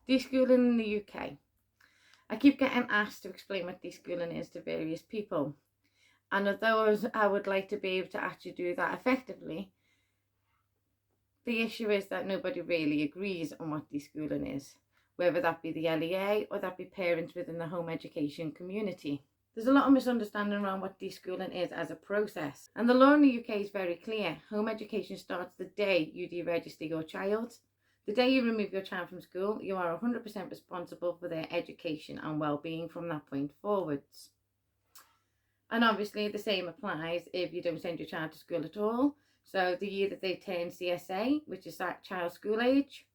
Deschooling in the UK. I keep getting asked to explain what deschooling is to various people. And although I would like to be able to actually do that effectively, the issue is that nobody really agrees on what deschooling is, whether that be the LEA or that be parents within the home education community. There's a lot of misunderstanding around what deschooling is as a process. And the law in the UK is very clear. Home education starts the day you deregister your child. The day you remove your child from school, you are 100% responsible for their education and well-being from that point forwards. And obviously the same applies if you don't send your child to school at all. So the year that they turn CSA, which is that child school age,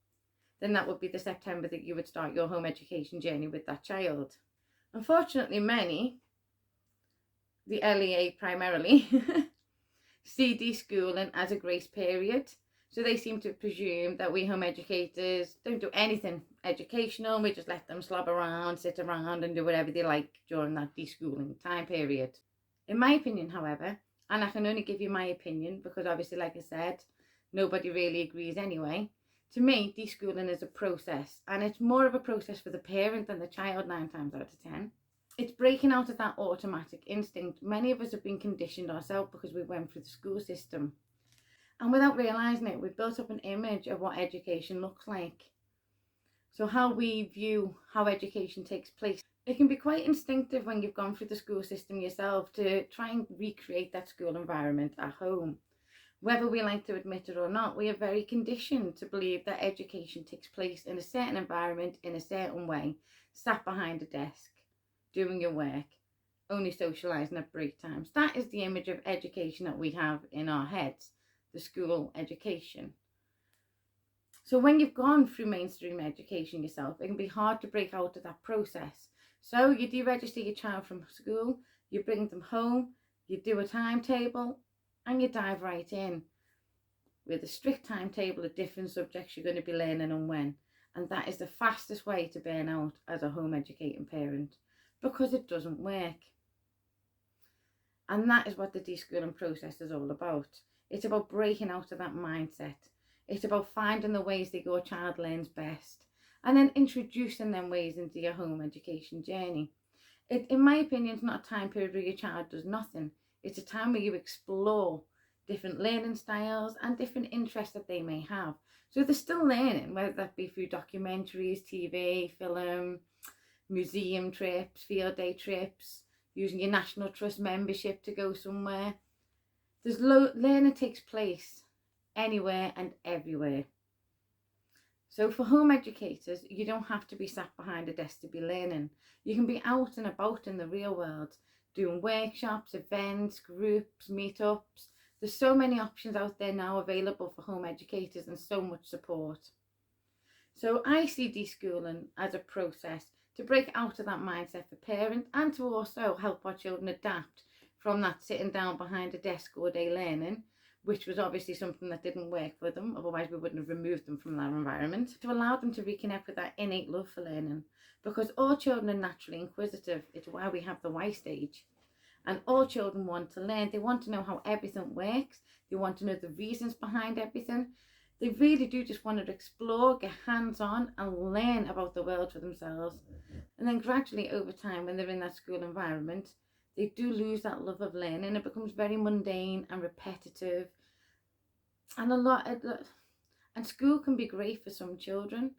then that would be the September that you would start your home education journey with that child. Unfortunately, many, the LEA primarily, see deschooling as a grace period. So they seem to presume that we home educators don't do anything educational. We just let them slob around, sit around and do whatever they like during that deschooling time period. In my opinion, however, and I can only give you my opinion because obviously, like I said, nobody really agrees anyway. To me, deschooling is a process, and it's more of a process for the parent than the child 9 times out of 10. It's breaking out of that automatic instinct. Many of us have been conditioned ourselves because we went through the school system. And without realising it, we've built up an image of what education looks like. So how we view how education takes place. It can be quite instinctive when you've gone through the school system yourself to try and recreate that school environment at home. Whether we like to admit it or not, we are very conditioned to believe that education takes place in a certain environment, in a certain way, sat behind a desk, doing your work, only socialising at break times. That is the image of education that we have in our heads, the school education. So when you've gone through mainstream education yourself, it can be hard to break out of that process. So you deregister your child from school, you bring them home, you do a timetable, and you dive right in with a strict timetable of different subjects you're going to be learning and when. And that is the fastest way to burn out as a home educating parent, because it doesn't work. And that is what the deschooling process is all about. It's about breaking out of that mindset. It's about finding the ways that your child learns best and then introducing them ways into your home education journey. In my opinion, it's not a time period where your child does nothing. It's a time where you explore different learning styles and different interests that they may have. So they're still learning, whether that be through documentaries, TV, film, museum trips, field day trips, using your National Trust membership to go somewhere. Learning takes place anywhere and everywhere. So for home educators, you don't have to be sat behind a desk to be learning. You can be out and about in the real world, doing workshops, events, groups, meetups. There's so many options out there now available for home educators and so much support. So I see deschooling as a process to break out of that mindset for parents and to also help our children adapt from that sitting down behind a desk all day learning, which was obviously something that didn't work for them, otherwise we wouldn't have removed them from that environment, to allow them to reconnect with that innate love for learning. Because all children are naturally inquisitive. It's why we have the why stage. And all children want to learn. They want to know how everything works. They want to know the reasons behind everything. They really do just want to explore, get hands-on and learn about the world for themselves. And then gradually over time, when they're in that school environment, they do lose that love of learning. It becomes very mundane and repetitive. And school can be great for some children,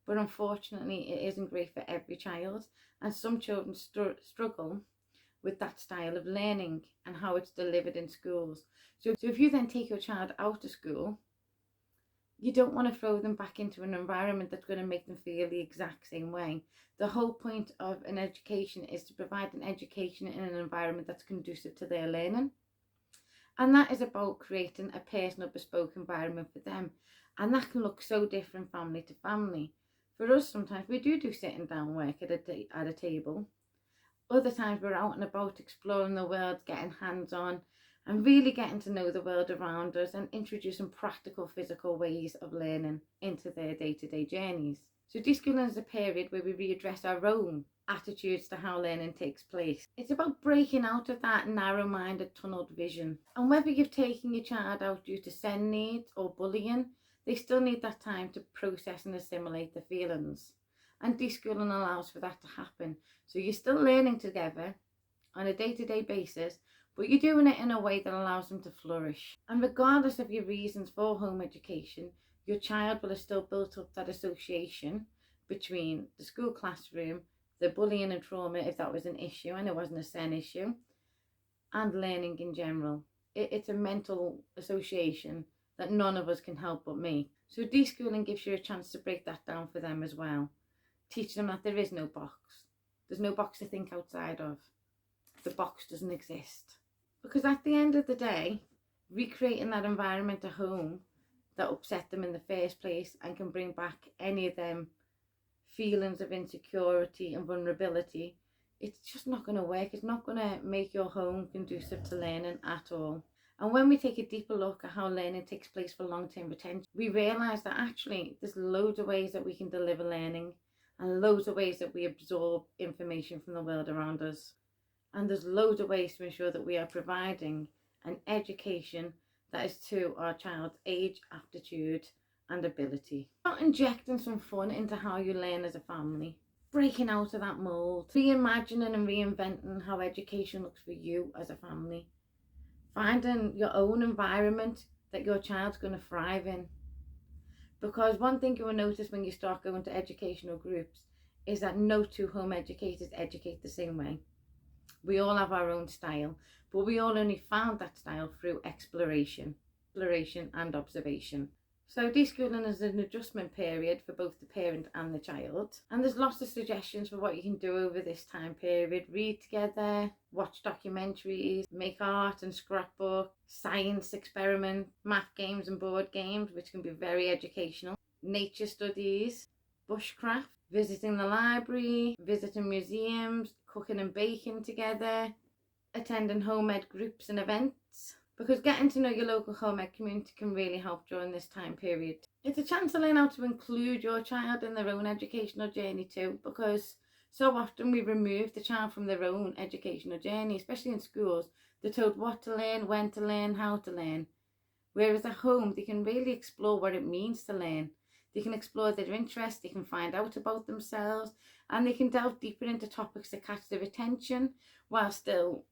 but unfortunately it isn't great for every child. And some children struggle with that style of learning and how it's delivered in schools. So if you then take your child out of school, you don't want to throw them back into an environment that's going to make them feel the exact same way. The whole point of an education is to provide an education in an environment that's conducive to their learning. And that is about creating a personal, bespoke environment for them. And that can look so different family to family. For us, sometimes we do sitting down work at a table. Other times we're out and about exploring the world, getting hands-on and really getting to know the world around us and introducing practical physical ways of learning into their day-to-day journeys. So deschooling is a period where we readdress our own attitudes to how learning takes place. It's about breaking out of that narrow-minded tunneled vision. And whether you've taken your child out due to SEND needs or bullying, they still need that time to process and assimilate the feelings. And deschooling allows for that to happen. So you're still learning together on a day-to-day basis, but you're doing it in a way that allows them to flourish. And regardless of your reasons for home education, your child will have still built up that association between the school classroom, the bullying and trauma, if that was an issue, and it wasn't a SEN issue, and learning in general. It's a mental association that none of us can help but make. So deschooling gives you a chance to break that down for them as well. Teach them that there is no box. There's no box to think outside of. The box doesn't exist. Because at the end of the day, recreating that environment at home that upset them in the first place and can bring back any of them feelings of insecurity and vulnerability, it's just not going to work. It's not going to make your home conducive to learning at all. And when we take a deeper look at how learning takes place for long-term retention, we realise that actually there's loads of ways that we can deliver learning and loads of ways that we absorb information from the world around us. And there's loads of ways to ensure that we are providing an education that is to our child's age, aptitude and ability. Not injecting some fun into how you learn as a family, breaking out of that mould, reimagining and reinventing how education looks for you as a family, finding your own environment that your child's going to thrive in. Because one thing you will notice when you start going to educational groups is that no two home educators educate the same way. We all have our own style, but we all only found that style through exploration and observation. So deschooling is an adjustment period for both the parent and the child. And there's lots of suggestions for what you can do over this time period. Read together, watch documentaries, make art and scrapbook, science experiment, math games and board games, which can be very educational, nature studies, bushcraft, visiting the library, visiting museums, cooking and baking together, attending home ed groups and events. Because getting to know your local home ed community can really help during this time period. It's a chance to learn how to include your child in their own educational journey too, because so often we remove the child from their own educational journey, especially in schools. They're told what to learn, when to learn, how to learn. Whereas at home, they can really explore what it means to learn. They can explore their interests, they can find out about themselves, and they can delve deeper into topics that catch their attention while still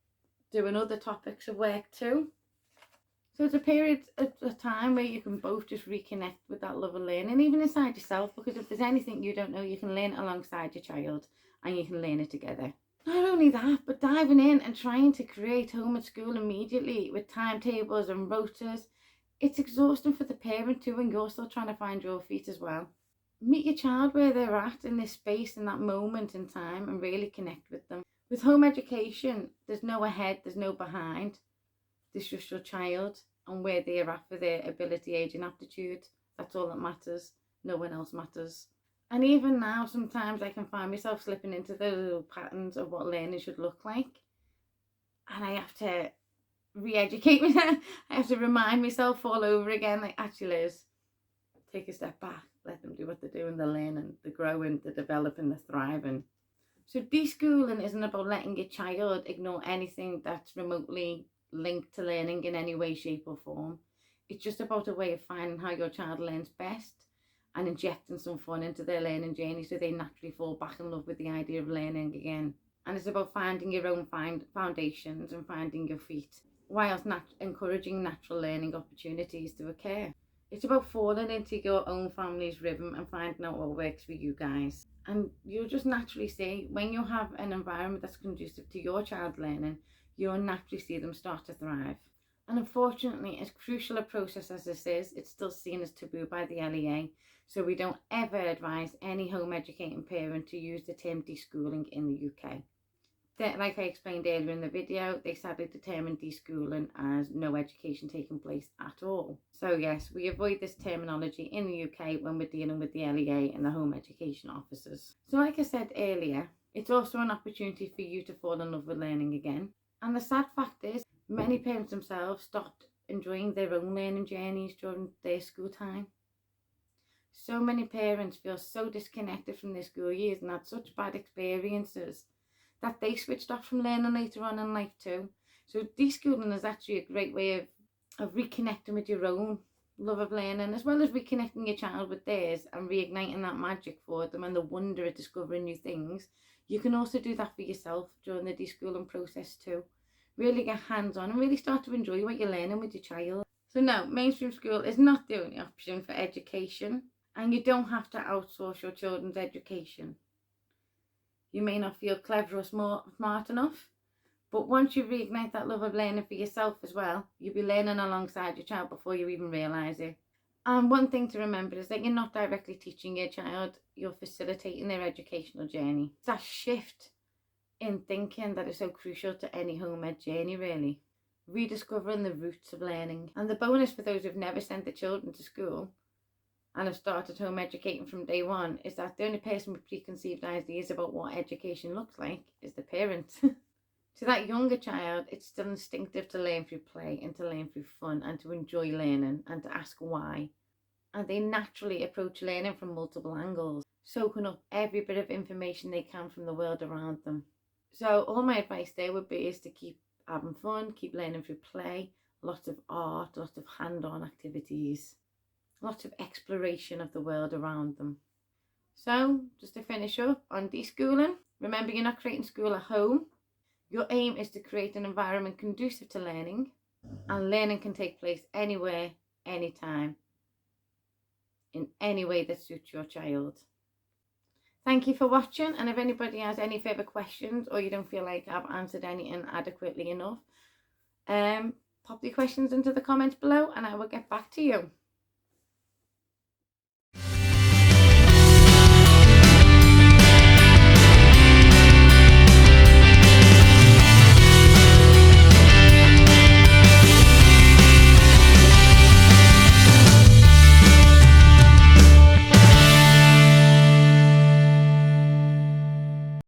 doing other topics of work too. So it's a period of time where you can both just reconnect with that love of learning, even inside yourself, because if there's anything you don't know, you can learn it alongside your child and you can learn it together. Not only that, but diving in and trying to create home and school immediately with timetables and rotas, it's exhausting for the parent too, and you're still trying to find your feet as well. Meet your child where they're at in this space, in that moment in time, and really connect with them. With home education, there's no ahead, there's no behind. There's just your child and where they're at for their ability, age and aptitude. That's all that matters. No one else matters. And even now, sometimes I can find myself slipping into those little patterns of what learning should look like. And I have to re-educate myself. I have to remind myself all over again, like, actually, Liz, take a step back. Let them do what they're doing. They're learning, they're growing, they're developing, they're thriving. So deschooling isn't about letting your child ignore anything that's remotely linked to learning in any way, shape or form. It's just about a way of finding how your child learns best and injecting some fun into their learning journey so they naturally fall back in love with the idea of learning again. And it's about finding your own foundations and finding your feet, whilst encouraging natural learning opportunities to occur. It's about falling into your own family's rhythm and finding out what works for you guys. And you'll just naturally see, when you have an environment that's conducive to your child learning, you'll naturally see them start to thrive. And unfortunately, as crucial a process as this is, it's still seen as taboo by the LEA. So we don't ever advise any home educating parent to use the term deschooling in the UK. Like I explained earlier in the video, they sadly determined deschooling as no education taking place at all. So yes, we avoid this terminology in the UK when we're dealing with the LEA and the home education officers. So like I said earlier, it's also an opportunity for you to fall in love with learning again. And the sad fact is, many parents themselves stopped enjoying their own learning journeys during their school time. So many parents feel so disconnected from their school years and had such bad experiences that they switched off from learning later on in life too. So deschooling is actually a great way of reconnecting with your own love of learning, as well as reconnecting your child with theirs and reigniting that magic for them and the wonder of discovering new things, you can also do that for yourself during the deschooling process too. Really get hands-on and really start to enjoy what you're learning with your child. So no, mainstream school is not the only option for education, and you don't have to outsource your children's education. You may not feel clever or smart enough, but once you reignite that love of learning for yourself as well, you'll be learning alongside your child before you even realise it. And one thing to remember is that you're not directly teaching your child, you're facilitating their educational journey. It's that shift in thinking that is so crucial to any home ed journey, really. Rediscovering the roots of learning. And the bonus for those who've never sent their children to school and have started home educating from day one is that the only person with preconceived ideas about what education looks like is the parent. To that younger child, it's still instinctive to learn through play and to learn through fun and to enjoy learning and to ask why. And they naturally approach learning from multiple angles, soaking up every bit of information they can from the world around them. So all my advice there would be is to keep having fun, keep learning through play, lots of art, lots of hand-on activities, lots of exploration of the world around them. So just to finish up on deschooling, remember you're not creating school at home. Your aim is to create an environment conducive to learning, and learning can take place anywhere, anytime, in any way that suits your child. Thank you for watching, and if anybody has any further questions or you don't feel like I've answered anything adequately enough, pop your questions into the comments below and I will get back to you.